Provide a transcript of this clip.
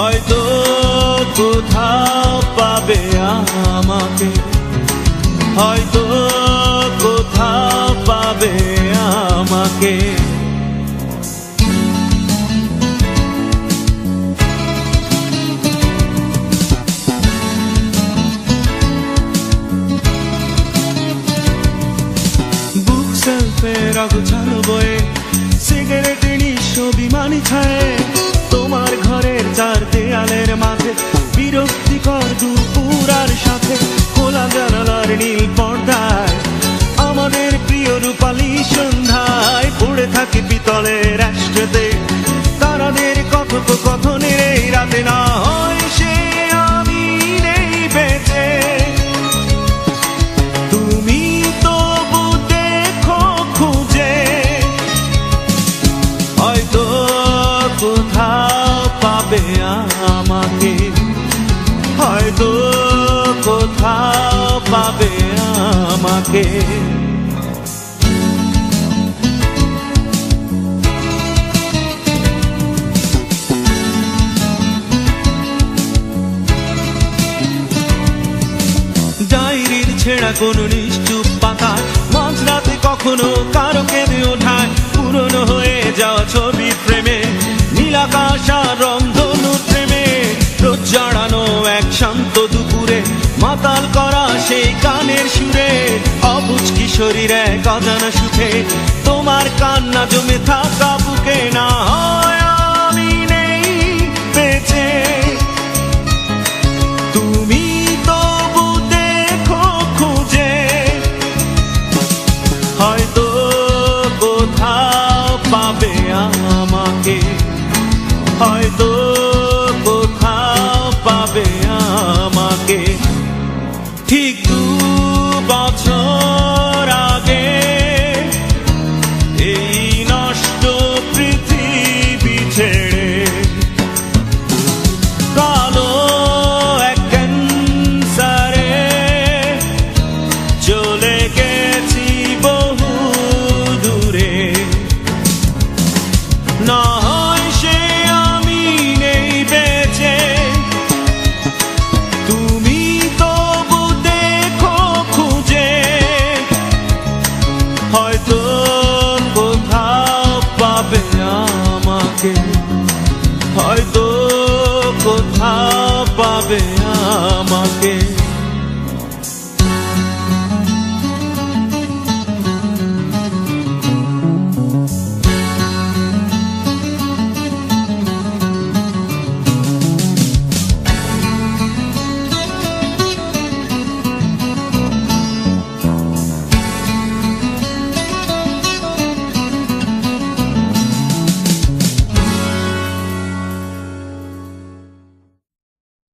হয়তো কোথাও পাবে আমাকে, হয়তো কোথাও পাবে আমাকে। বুক সেলফের অগোছালো বয়ে, সিগারেটের নিঃস্ব বিমানি ছায়ে, তোমার ঘরের চার দেয়ালের মাঝে বিরক্তিকর দুপুর আর সাথে খোলা জানালার নীল পর্দায় আমাদের প্রিয় রূপালী সন্ধ্যায় পড়ে থাকে পিতলের রাষ্ট্রতে তারাদের কথোপকথনের এই রাতে। না হয় সে আমি নেই বেঁচে, তুমি তবু দেখো খুঁজে, হয়তো কোথাও পাবে আমাকে, হয়তো কোথাও পাবে আমাকে। ডায়েরির ছেঁড়া কোনো নিশ্চুপ পাতায় মাঝরাতে কখনো কারো কেঁদে ওঠায় পুরনো হয়ে যাওয়া ছবি প্রেমে নীলাকাশ আর রংধনুর প্রেমে রোজ জড়ানো এক শান্ত দুপুরে মাতাল করা সেই গানের সুরে অবুঝ কিশোরীর এক অজানা সুখে তোমার কান্না জমে থাকা বুকে। না হয়